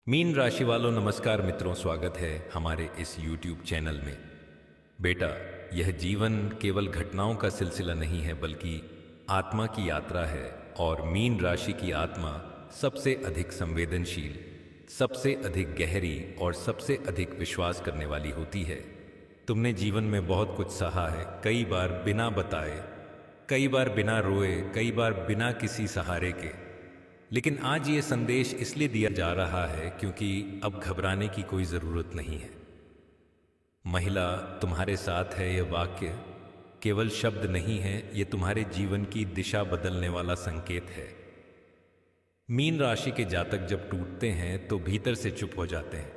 Mean राशि वालों नमस्कार मित्रों, स्वागत है हमारे इस YouTube चैनल में। बेटा, यह जीवन केवल घटनाओं का सिलसिला नहीं है बल्कि आत्मा की यात्रा है। और मीन राशि की आत्मा सबसे अधिक संवेदनशील, सबसे अधिक गहरी और सबसे अधिक विश्वास करने वाली होती है। तुमने जीवन में बहुत कुछ सहा है, कई बार बिना बताए, कई बार बिना रोए, कई बार बिना किसी सहारे के। लेकिन आज ये संदेश इसलिए दिया जा रहा है क्योंकि अब घबराने की कोई ज़रूरत नहीं है। महिला तुम्हारे साथ है, यह वाक्य केवल शब्द नहीं है, ये तुम्हारे जीवन की दिशा बदलने वाला संकेत है। मीन राशि के जातक जब टूटते हैं तो भीतर से चुप हो जाते हैं,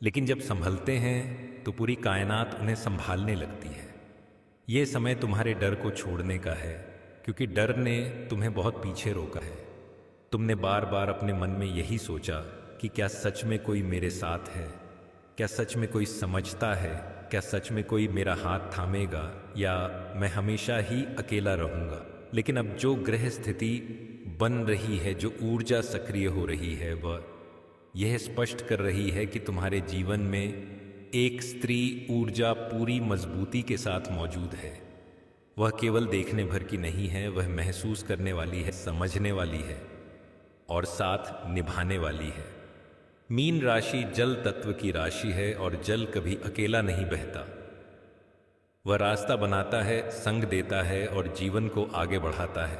लेकिन जब संभलते हैं तो पूरी कायनात उन्हें संभालने लगती है। ये समय तुम्हारे डर को छोड़ने का है, क्योंकि डर ने तुम्हें बहुत पीछे रोका है। तुमने बार बार अपने मन में यही सोचा कि क्या सच में कोई मेरे साथ है, क्या सच में कोई समझता है, क्या सच में कोई मेरा हाथ थामेगा, या मैं हमेशा ही अकेला रहूंगा। लेकिन अब जो ग्रह स्थिति बन रही है, जो ऊर्जा सक्रिय हो रही है, वह यह स्पष्ट कर रही है कि तुम्हारे जीवन में एक स्त्री ऊर्जा पूरी मजबूती के साथ मौजूद है। वह केवल देखने भर की नहीं है, वह महसूस करने वाली है, समझने वाली है और साथ निभाने वाली है। मीन राशि जल तत्व की राशि है और जल कभी अकेला नहीं बहता। वह रास्ता बनाता है, संग देता है और जीवन को आगे बढ़ाता है।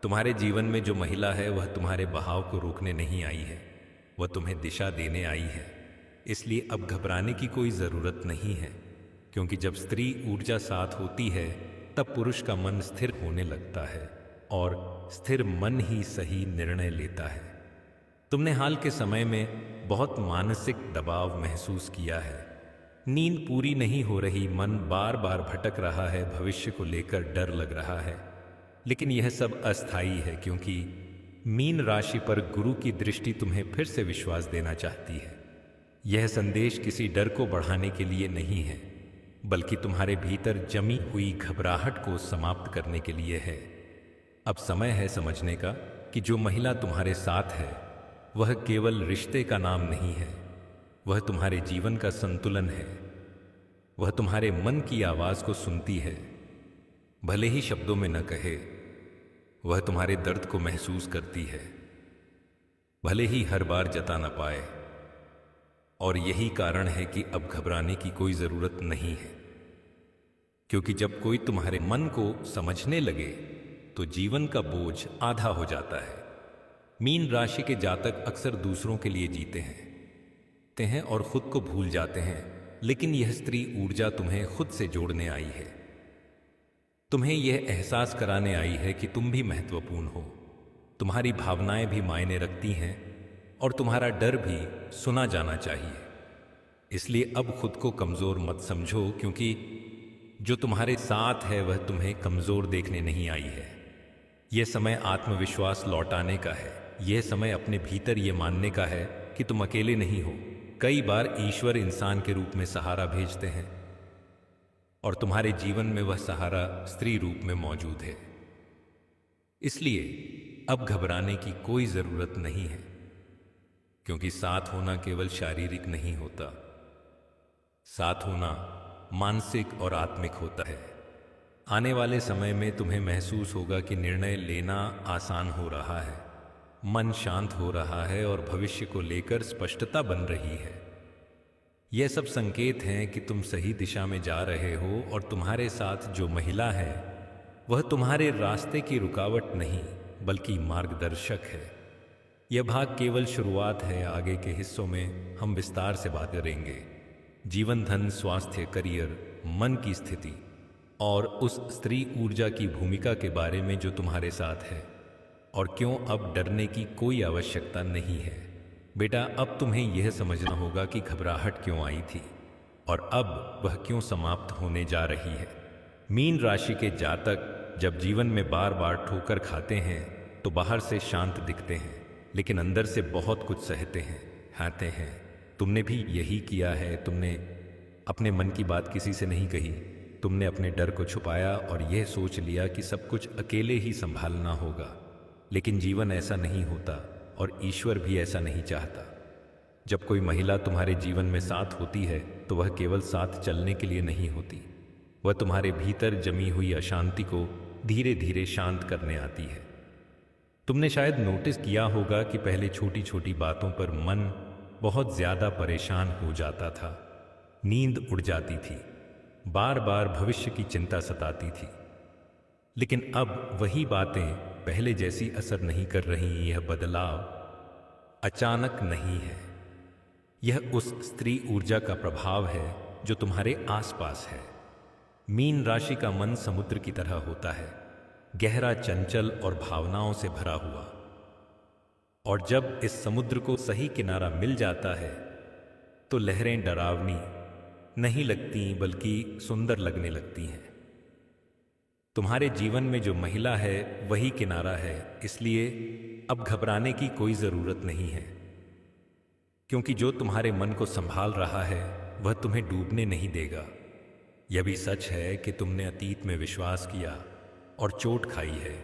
तुम्हारे जीवन में जो महिला है वह तुम्हारे बहाव को रोकने नहीं आई है, वह तुम्हें दिशा देने आई है। इसलिए अब घबराने की कोई ज़रूरत नहीं है, क्योंकि जब स्त्री ऊर्जा साथ होती है तब पुरुष का मन स्थिर होने लगता है और स्थिर मन ही सही निर्णय लेता है। तुमने हाल के समय में बहुत मानसिक दबाव महसूस किया है। नींद पूरी नहीं हो रही, मन बार बार भटक रहा है, भविष्य को लेकर डर लग रहा है। लेकिन यह सब अस्थायी है, क्योंकि मीन राशि पर गुरु की दृष्टि तुम्हें फिर से विश्वास देना चाहती है। यह संदेश किसी डर को बढ़ाने के लिए नहीं है, बल्कि तुम्हारे भीतर जमी हुई घबराहट को समाप्त करने के लिए है। अब समय है समझने का कि जो महिला तुम्हारे साथ है वह केवल रिश्ते का नाम नहीं है, वह तुम्हारे जीवन का संतुलन है। वह तुम्हारे मन की आवाज को सुनती है, भले ही शब्दों में न कहे। वह तुम्हारे दर्द को महसूस करती है, भले ही हर बार जता न पाए। और यही कारण है कि अब घबराने की कोई जरूरत नहीं है, क्योंकि जब कोई तुम्हारे मन को समझने लगे तो जीवन का बोझ आधा हो जाता है। मीन राशि के जातक अक्सर दूसरों के लिए जीते हैं और खुद को भूल जाते हैं, लेकिन यह स्त्री ऊर्जा तुम्हें खुद से जोड़ने आई है। तुम्हें यह एहसास कराने आई है कि तुम भी महत्वपूर्ण हो, तुम्हारी भावनाएं भी मायने रखती हैं और तुम्हारा डर भी सुना जाना चाहिए। इसलिए अब खुद को कमजोर मत समझो, क्योंकि जो तुम्हारे साथ है वह तुम्हें कमजोर देखने नहीं आई है। यह समय आत्मविश्वास लौटाने का है। यह समय अपने भीतर यह मानने का है कि तुम अकेले नहीं हो। कई बार ईश्वर इंसान के रूप में सहारा भेजते हैं और तुम्हारे जीवन में वह सहारा स्त्री रूप में मौजूद है। इसलिए अब घबराने की कोई जरूरत नहीं है, क्योंकि साथ होना केवल शारीरिक नहीं होता, साथ होना मानसिक और आत्मिक होता है। आने वाले समय में तुम्हें महसूस होगा कि निर्णय लेना आसान हो रहा है, मन शांत हो रहा है और भविष्य को लेकर स्पष्टता बन रही है। यह सब संकेत हैं कि तुम सही दिशा में जा रहे हो और तुम्हारे साथ जो महिला है वह तुम्हारे रास्ते की रुकावट नहीं बल्कि मार्गदर्शक है। यह भाग केवल शुरुआत है, आगे के हिस्सों में हम विस्तार से बात करेंगे। जीवन, धन, स्वास्थ्य, करियर, मन की स्थिति और उस स्त्री ऊर्जा की भूमिका के बारे में जो तुम्हारे साथ है, और क्यों अब डरने की कोई आवश्यकता नहीं है। बेटा, अब तुम्हें यह समझना होगा कि घबराहट क्यों आई थी और अब वह क्यों समाप्त होने जा रही है। मीन राशि के जातक जब जीवन में बार बार ठोकर खाते हैं तो बाहर से शांत दिखते हैं, लेकिन अंदर से बहुत कुछ सहते हैं। तुमने भी यही किया है। तुमने अपने मन की बात किसी से नहीं कही, तुमने अपने डर को छुपाया और यह सोच लिया कि सब कुछ अकेले ही संभालना होगा। लेकिन जीवन ऐसा नहीं होता और ईश्वर भी ऐसा नहीं चाहता। जब कोई महिला तुम्हारे जीवन में साथ होती है तो वह केवल साथ चलने के लिए नहीं होती, वह तुम्हारे भीतर जमी हुई अशांति को धीरे धीरे शांत करने आती है। तुमने शायद नोटिस किया होगा कि पहले छोटी छोटी बातों पर मन बहुत ज्यादा परेशान हो जाता था, नींद उड़ जाती थी, बार बार भविष्य की चिंता सताती थी। लेकिन अब वही बातें पहले जैसी असर नहीं कर रही। यह बदलाव अचानक नहीं है, यह उस स्त्री ऊर्जा का प्रभाव है जो तुम्हारे आसपास है। मीन राशि का मन समुद्र की तरह होता है, गहरा, चंचल और भावनाओं से भरा हुआ। और जब इस समुद्र को सही किनारा मिल जाता है तो लहरें डरावनी नहीं लगती बल्कि सुंदर लगने लगती हैं। तुम्हारे जीवन में जो महिला है वही किनारा है, इसलिए अब घबराने की कोई जरूरत नहीं है, क्योंकि जो तुम्हारे मन को संभाल रहा है वह तुम्हें डूबने नहीं देगा। यह भी सच है कि तुमने अतीत में विश्वास किया और चोट खाई है,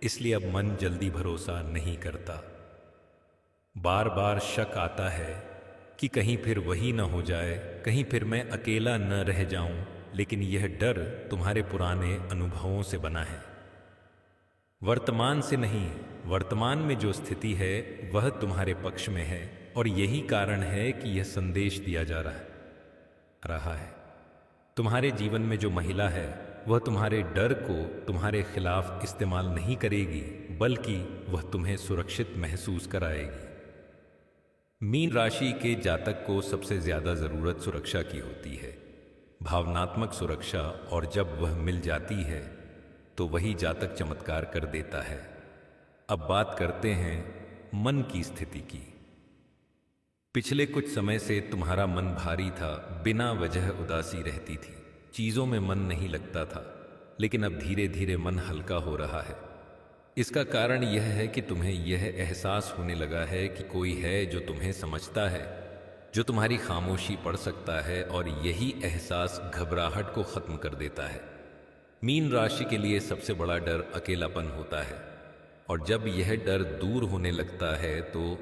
इसलिए अब मन जल्दी भरोसा नहीं करता। बार बार शक आता है कि कहीं फिर वही न हो जाए, कहीं फिर मैं अकेला न रह जाऊं। लेकिन यह डर तुम्हारे पुराने अनुभवों से बना है, वर्तमान से नहीं। वर्तमान में जो स्थिति है वह तुम्हारे पक्ष में है और यही कारण है कि यह संदेश दिया जा रहा है। तुम्हारे जीवन में जो महिला है वह तुम्हारे डर को तुम्हारे खिलाफ इस्तेमाल नहीं करेगी, बल्कि वह तुम्हें सुरक्षित महसूस कराएगी। मीन राशि के जातक को सबसे ज्यादा जरूरत सुरक्षा की होती है, भावनात्मक सुरक्षा, और जब वह मिल जाती है तो वही जातक चमत्कार कर देता है। अब बात करते हैं मन की स्थिति की। पिछले कुछ समय से तुम्हारा मन भारी था, बिना वजह उदासी रहती थी, चीजों में मन नहीं लगता था। लेकिन अब धीरे धीरे मन हल्का हो रहा है। इसका कारण यह है कि तुम्हें यह एहसास होने लगा है कि कोई है जो तुम्हें समझता है, जो तुम्हारी खामोशी पढ़ सकता है, और यही एहसास घबराहट को खत्म कर देता है। मीन राशि के लिए सबसे बड़ा डर अकेलापन होता है, और जब यह डर दूर होने लगता है तो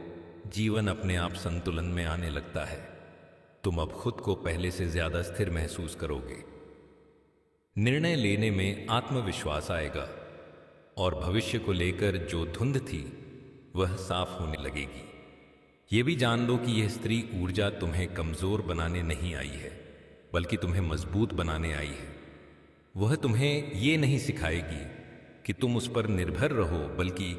जीवन अपने आप संतुलन में आने लगता है। तुम अब खुद को पहले से ज्यादा स्थिर महसूस करोगे, निर्णय लेने में आत्मविश्वास आएगा, और भविष्य को लेकर जो धुंध थी वह साफ होने लगेगी। ये भी जान लो कि यह स्त्री ऊर्जा तुम्हें कमजोर बनाने नहीं आई है, बल्कि तुम्हें मजबूत बनाने आई है। वह तुम्हें ये नहीं सिखाएगी कि तुम उस पर निर्भर रहो, बल्कि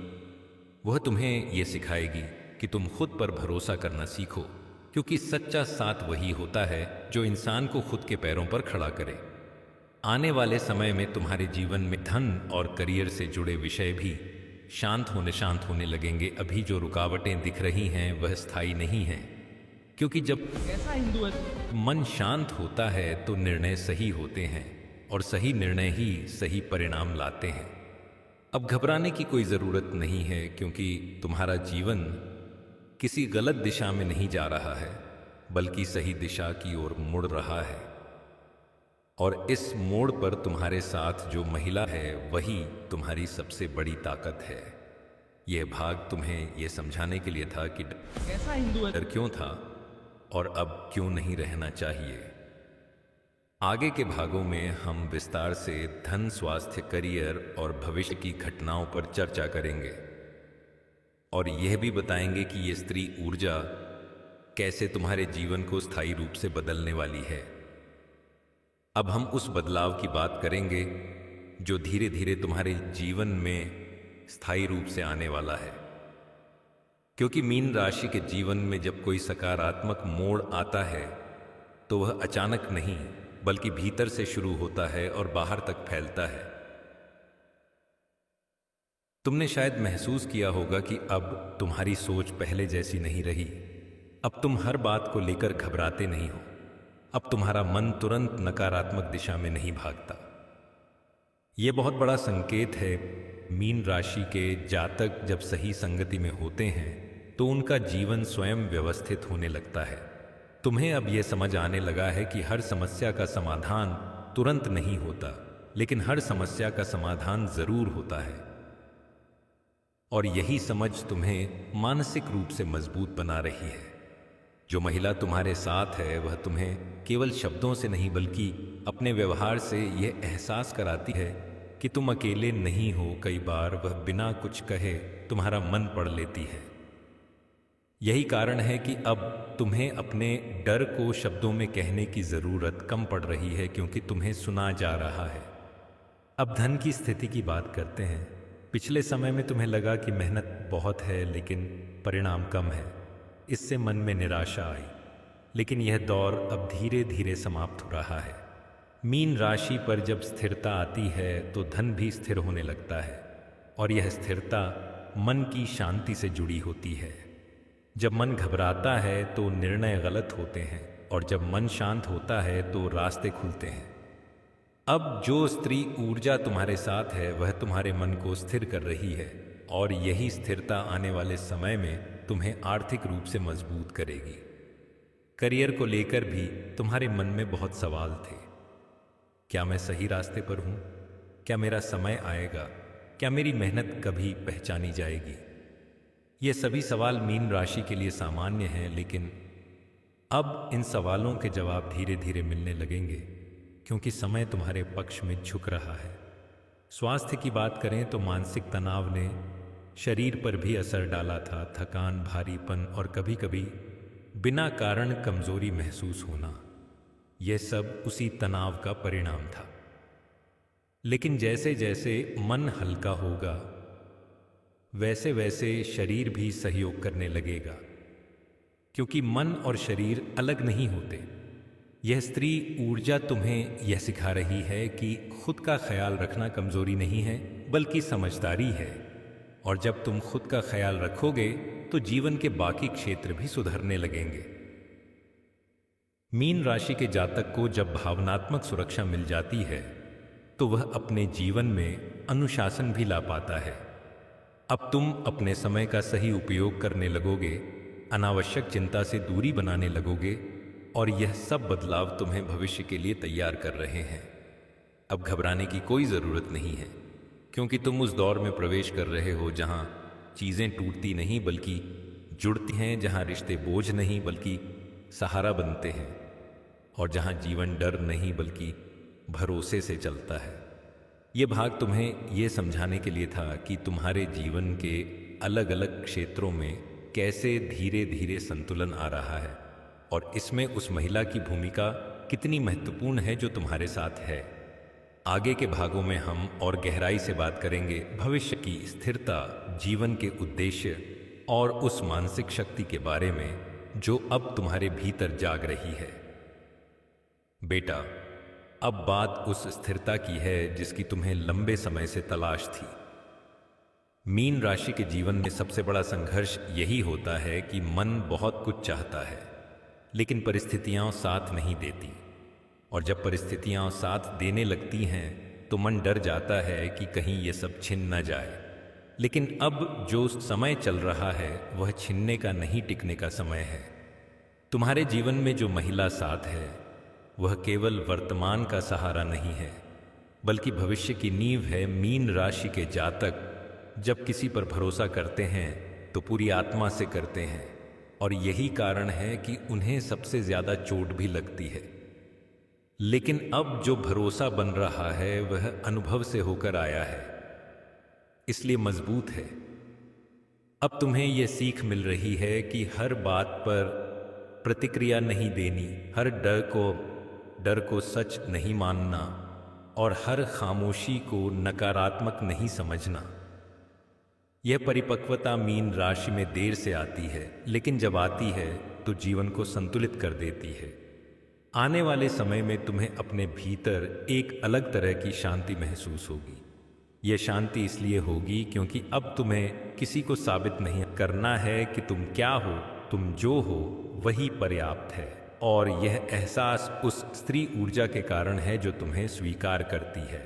वह तुम्हें यह सिखाएगी कि तुम खुद पर भरोसा करना सीखो, क्योंकि सच्चा साथ वही होता है जो इंसान को खुद के पैरों पर खड़ा करे। आने वाले समय में तुम्हारे जीवन में धन और करियर से जुड़े विषय भी शांत होने लगेंगे। अभी जो रुकावटें दिख रही हैं वह स्थायी नहीं हैं, क्योंकि जब कैसा हिंदू है तू? मन शांत होता है तो निर्णय सही होते हैं, और सही निर्णय ही सही परिणाम लाते हैं। अब घबराने की कोई जरूरत नहीं है, क्योंकि तुम्हारा जीवन किसी गलत दिशा में नहीं जा रहा है, बल्कि सही दिशा की ओर मुड़ रहा है। और इस मोड़ पर तुम्हारे साथ जो महिला है वही तुम्हारी सबसे बड़ी ताकत है। यह भाग तुम्हें यह समझाने के लिए था कि कैसा हिंदू है? डर क्यों था और अब क्यों नहीं रहना चाहिए। आगे के भागों में हम विस्तार से धन, स्वास्थ्य, करियर और भविष्य की घटनाओं पर चर्चा करेंगे, और यह भी बताएंगे कि यह स्त्री ऊर्जा कैसे तुम्हारे जीवन को स्थायी रूप से बदलने वाली है। अब हम उस बदलाव की बात करेंगे जो धीरे धीरे तुम्हारे जीवन में स्थायी रूप से आने वाला है, क्योंकि मीन राशि के जीवन में जब कोई सकारात्मक मोड़ आता है तो वह अचानक नहीं, बल्कि भीतर से शुरू होता है और बाहर तक फैलता है। तुमने शायद महसूस किया होगा कि अब तुम्हारी सोच पहले जैसी नहीं रही। अब तुम हर बात को लेकर घबराते नहीं हो। अब तुम्हारा मन तुरंत नकारात्मक दिशा में नहीं भागता। यह बहुत बड़ा संकेत है। मीन राशि के जातक जब सही संगति में होते हैं तो उनका जीवन स्वयं व्यवस्थित होने लगता है। तुम्हें अब यह समझ आने लगा है कि हर समस्या का समाधान तुरंत नहीं होता, लेकिन हर समस्या का समाधान जरूर होता है। और यही समझ तुम्हें मानसिक रूप से मजबूत बना रही है। जो महिला तुम्हारे साथ है वह तुम्हें केवल शब्दों से नहीं बल्कि अपने व्यवहार से यह एहसास कराती है कि तुम अकेले नहीं हो। कई बार वह बिना कुछ कहे तुम्हारा मन पढ़ लेती है। यही कारण है कि अब तुम्हें अपने डर को शब्दों में कहने की ज़रूरत कम पड़ रही है, क्योंकि तुम्हें सुना जा रहा है। अब धन की स्थिति की बात करते हैं। पिछले समय में तुम्हें लगा कि मेहनत बहुत है लेकिन परिणाम कम है। इससे मन में निराशा आई, लेकिन यह दौर अब धीरे धीरे समाप्त हो रहा है। मीन राशि पर जब स्थिरता आती है तो धन भी स्थिर होने लगता है, और यह स्थिरता मन की शांति से जुड़ी होती है। जब मन घबराता है तो निर्णय गलत होते हैं, और जब मन शांत होता है तो रास्ते खुलते हैं। अब जो स्त्री ऊर्जा तुम्हारे साथ है वह तुम्हारे मन को स्थिर कर रही है, और यही स्थिरता आने वाले समय में तुम्हें आर्थिक रूप से मजबूत करेगी। करियर को लेकर भी तुम्हारे मन में बहुत सवाल थे। क्या मैं सही रास्ते पर हूँ? क्या मेरा समय आएगा? क्या मेरी मेहनत कभी पहचानी जाएगी? ये सभी सवाल मीन राशि के लिए सामान्य हैं, लेकिन अब इन सवालों के जवाब धीरे धीरे मिलने लगेंगे, क्योंकि समय तुम्हारे पक्ष में झुक रहा है। स्वास्थ्य की बात करें तो मानसिक तनाव ने शरीर पर भी असर डाला था। थकान, भारीपन और कभी कभी बिना कारण कमजोरी महसूस होना, यह सब उसी तनाव का परिणाम था। लेकिन जैसे जैसे मन हल्का होगा वैसे वैसे शरीर भी सहयोग करने लगेगा, क्योंकि मन और शरीर अलग नहीं होते। यह स्त्री ऊर्जा तुम्हें यह सिखा रही है कि खुद का ख्याल रखना कमजोरी नहीं है बल्कि समझदारी है, और जब तुम खुद का ख्याल रखोगे तो जीवन के बाकी क्षेत्र भी सुधरने लगेंगे। मीन राशि के जातक को जब भावनात्मक सुरक्षा मिल जाती है तो वह अपने जीवन में अनुशासन भी ला पाता है। अब तुम अपने समय का सही उपयोग करने लगोगे, अनावश्यक चिंता से दूरी बनाने लगोगे, और यह सब बदलाव तुम्हें भविष्य के लिए तैयार कर रहे हैं। अब घबराने की कोई ज़रूरत नहीं है, क्योंकि तुम उस दौर में प्रवेश कर रहे हो जहां चीज़ें टूटती नहीं बल्कि जुड़ती हैं, जहां रिश्ते बोझ नहीं बल्कि सहारा बनते हैं, और जहां जीवन डर नहीं बल्कि भरोसे से चलता है। ये भाग तुम्हें ये समझाने के लिए था कि तुम्हारे जीवन के अलग अलग क्षेत्रों में कैसे धीरे धीरे संतुलन आ रहा है, और इसमें उस महिला की भूमिका कितनी महत्वपूर्ण है जो तुम्हारे साथ है। आगे के भागों में हम और गहराई से बात करेंगे भविष्य की स्थिरता, जीवन के उद्देश्य और उस मानसिक शक्ति के बारे में जो अब तुम्हारे भीतर जाग रही है। बेटा, अब बात उस स्थिरता की है जिसकी तुम्हें लंबे समय से तलाश थी। मीन राशि के जीवन में सबसे बड़ा संघर्ष यही होता है कि मन बहुत कुछ चाहता है, लेकिन परिस्थितियां साथ नहीं देती, और जब परिस्थितियां साथ देने लगती हैं तो मन डर जाता है कि कहीं ये सब छिन न जाए। लेकिन अब जो समय चल रहा है वह छिनने का नहीं, टिकने का समय है। तुम्हारे जीवन में जो महिला साथ है वह केवल वर्तमान का सहारा नहीं है बल्कि भविष्य की नींव है। मीन राशि के जातक जब किसी पर भरोसा करते हैं तो पूरी आत्मा से करते हैं, और यही कारण है कि उन्हें सबसे ज्यादा चोट भी लगती है। लेकिन अब जो भरोसा बन रहा है वह अनुभव से होकर आया है, इसलिए मजबूत है। अब तुम्हें यह सीख मिल रही है कि हर बात पर प्रतिक्रिया नहीं देनी, हर डर को सच नहीं मानना, और हर खामोशी को नकारात्मक नहीं समझना। यह परिपक्वता मीन राशि में देर से आती है, लेकिन जब आती है तो जीवन को संतुलित कर देती है। आने वाले समय में तुम्हें अपने भीतर एक अलग तरह की शांति महसूस होगी। यह शांति इसलिए होगी क्योंकि अब तुम्हें किसी को साबित नहीं करना है कि तुम क्या हो, तुम जो हो वही पर्याप्त है। और यह एहसास उस स्त्री ऊर्जा के कारण है जो तुम्हें स्वीकार करती है।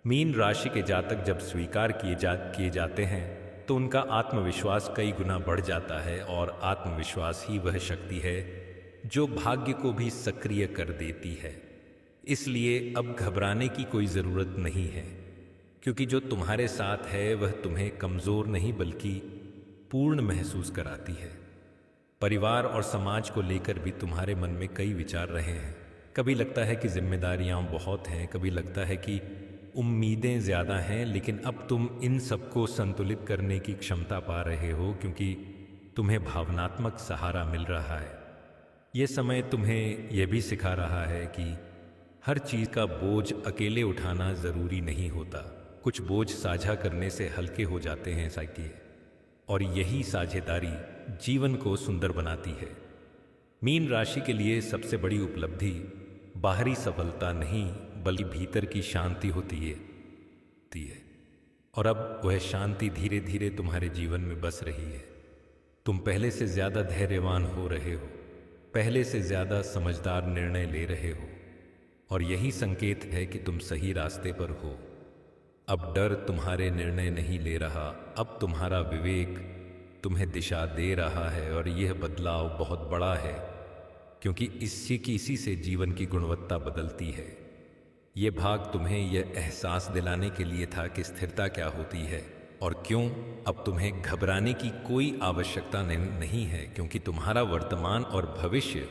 मीन राशि के जातक जब स्वीकार किए जाते हैं तो उनका आत्मविश्वास कई गुना बढ़ जाता है, और आत्मविश्वास ही वह शक्ति है जो भाग्य को भी सक्रिय कर देती है। इसलिए अब घबराने की कोई ज़रूरत नहीं है, क्योंकि जो तुम्हारे साथ है वह तुम्हें कमज़ोर नहीं बल्कि पूर्ण महसूस कराती है। परिवार और समाज को लेकर भी तुम्हारे मन में कई विचार रहे हैं। कभी लगता है कि जिम्मेदारियां बहुत हैं, कभी लगता है कि उम्मीदें ज़्यादा हैं, लेकिन अब तुम इन सबको संतुलित करने की क्षमता पा रहे हो क्योंकि तुम्हें भावनात्मक सहारा मिल रहा है। ये समय तुम्हें यह भी सिखा रहा है कि हर चीज़ का बोझ अकेले उठाना ज़रूरी नहीं होता। कुछ बोझ साझा करने से हल्के हो जाते हैं साइकिल, और यही साझेदारी जीवन को सुंदर बनाती है। मीन राशि के लिए सबसे बड़ी उपलब्धि बाहरी सफलता नहीं बल्कि भीतर की शांति होती है। और अब वह शांति धीरे धीरे तुम्हारे जीवन में बस रही है। तुम पहले से ज़्यादा धैर्यवान हो रहे हो, पहले से ज़्यादा समझदार निर्णय ले रहे हो, और यही संकेत है कि तुम सही रास्ते पर हो। अब डर तुम्हारे निर्णय नहीं ले रहा, अब तुम्हारा विवेक तुम्हें दिशा दे रहा है, और यह बदलाव बहुत बड़ा है क्योंकि इसी से जीवन की गुणवत्ता बदलती है। ये भाग तुम्हें यह एहसास दिलाने के लिए था कि स्थिरता क्या होती है और क्यों। अब तुम्हें घबराने की कोई आवश्यकता नहीं है क्योंकि तुम्हारा वर्तमान और भविष्य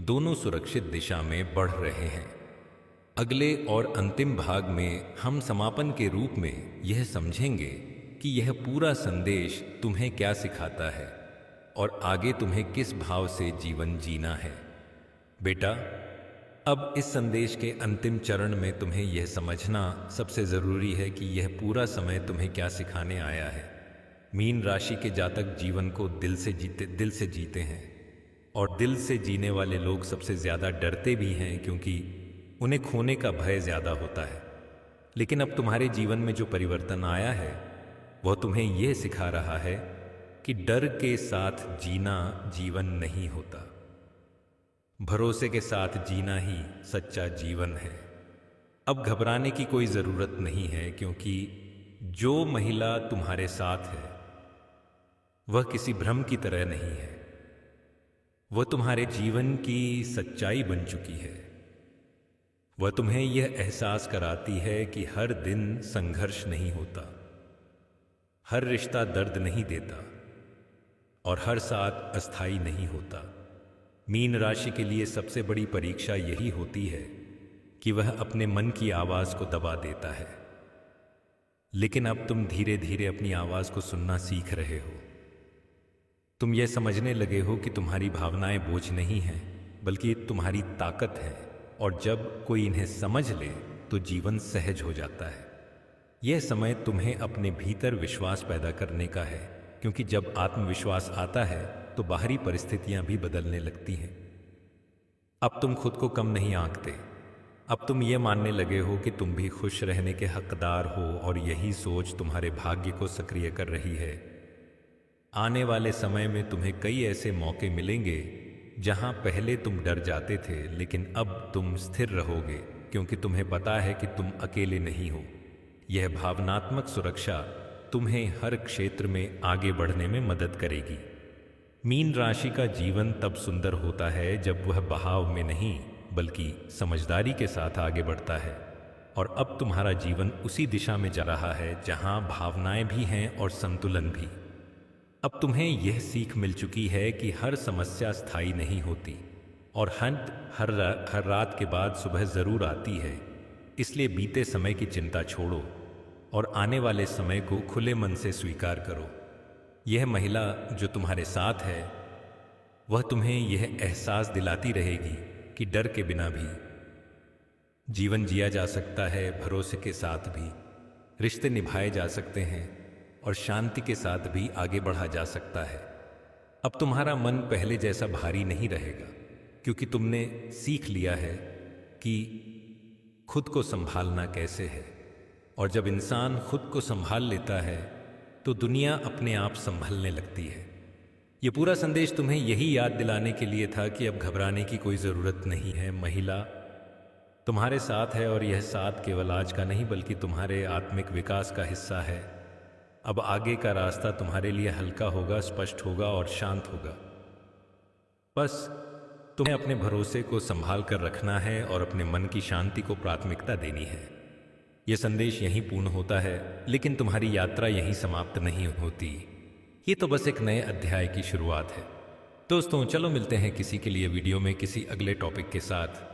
दोनों सुरक्षित दिशा में बढ़ रहे हैं। अगले और अंतिम भाग में हम समापन के रूप में यह समझेंगे कि यह पूरा संदेश तुम्हें क्या सिखाता है और आगे तुम्हें किस भाव से जीवन जीना है। बेटा, अब इस संदेश के अंतिम चरण में तुम्हें यह समझना सबसे ज़रूरी है कि यह पूरा समय तुम्हें क्या सिखाने आया है। मीन राशि के जातक जीवन को दिल से जीते हैं, और दिल से जीने वाले लोग सबसे ज़्यादा डरते भी हैं क्योंकि उन्हें खोने का भय ज़्यादा होता है। लेकिन अब तुम्हारे जीवन में जो परिवर्तन आया है वह तुम्हें यह सिखा रहा है कि डर के साथ जीना जीवन नहीं होता, भरोसे के साथ जीना ही सच्चा जीवन है। अब घबराने की कोई ज़रूरत नहीं है क्योंकि जो महिला तुम्हारे साथ है वह किसी भ्रम की तरह नहीं है, वह तुम्हारे जीवन की सच्चाई बन चुकी है। वह तुम्हें यह एहसास कराती है कि हर दिन संघर्ष नहीं होता, हर रिश्ता दर्द नहीं देता, और हर साथ अस्थाई नहीं होता। मीन राशि के लिए सबसे बड़ी परीक्षा यही होती है कि वह अपने मन की आवाज़ को दबा देता है। लेकिन अब तुम धीरे धीरे अपनी आवाज़ को सुनना सीख रहे हो। तुम यह समझने लगे हो कि तुम्हारी भावनाएं बोझ नहीं हैं बल्कि तुम्हारी ताकत है, और जब कोई इन्हें समझ ले तो जीवन सहज हो जाता है। यह समय तुम्हें अपने भीतर विश्वास पैदा करने का है क्योंकि जब आत्मविश्वास आता है तो बाहरी परिस्थितियां भी बदलने लगती हैं। अब तुम खुद को कम नहीं आंकते, अब तुम ये मानने लगे हो कि तुम भी खुश रहने के हकदार हो, और यही सोच तुम्हारे भाग्य को सक्रिय कर रही है। आने वाले समय में तुम्हें कई ऐसे मौके मिलेंगे जहां पहले तुम डर जाते थे, लेकिन अब तुम स्थिर रहोगे क्योंकि तुम्हें पता है कि तुम अकेले नहीं हो। यह भावनात्मक सुरक्षा तुम्हें हर क्षेत्र में आगे बढ़ने में मदद करेगी। मीन राशि का जीवन तब सुंदर होता है जब वह बहाव में नहीं बल्कि समझदारी के साथ आगे बढ़ता है, और अब तुम्हारा जीवन उसी दिशा में जा रहा है जहां भावनाएं भी हैं और संतुलन भी। अब तुम्हें यह सीख मिल चुकी है कि हर समस्या स्थायी नहीं होती, और हर रात के बाद सुबह ज़रूर आती है। इसलिए बीते समय की चिंता छोड़ो और आने वाले समय को खुले मन से स्वीकार करो। यह महिला जो तुम्हारे साथ है वह तुम्हें यह एहसास दिलाती रहेगी कि डर के बिना भी जीवन जिया जा सकता है, भरोसे के साथ भी रिश्ते निभाए जा सकते हैं, और शांति के साथ भी आगे बढ़ा जा सकता है। अब तुम्हारा मन पहले जैसा भारी नहीं रहेगा क्योंकि तुमने सीख लिया है कि खुद को संभालना कैसे है, और जब इंसान खुद को संभाल लेता है तो दुनिया अपने आप संभलने लगती है। ये पूरा संदेश तुम्हें यही याद दिलाने के लिए था कि अब घबराने की कोई ज़रूरत नहीं है। महिला तुम्हारे साथ है, और यह साथ केवल आज का नहीं बल्कि तुम्हारे आत्मिक विकास का हिस्सा है। अब आगे का रास्ता तुम्हारे लिए हल्का होगा, स्पष्ट होगा और शांत होगा। बस तुम्हें अपने भरोसे को संभाल कर रखना है और अपने मन की शांति को प्राथमिकता देनी है। यह संदेश यहीं पूर्ण होता है, लेकिन तुम्हारी यात्रा यहीं समाप्त नहीं होती। ये तो बस एक नए अध्याय की शुरुआत है। दोस्तों चलो मिलते हैं किसी के लिए वीडियो में किसी अगले टॉपिक के साथ।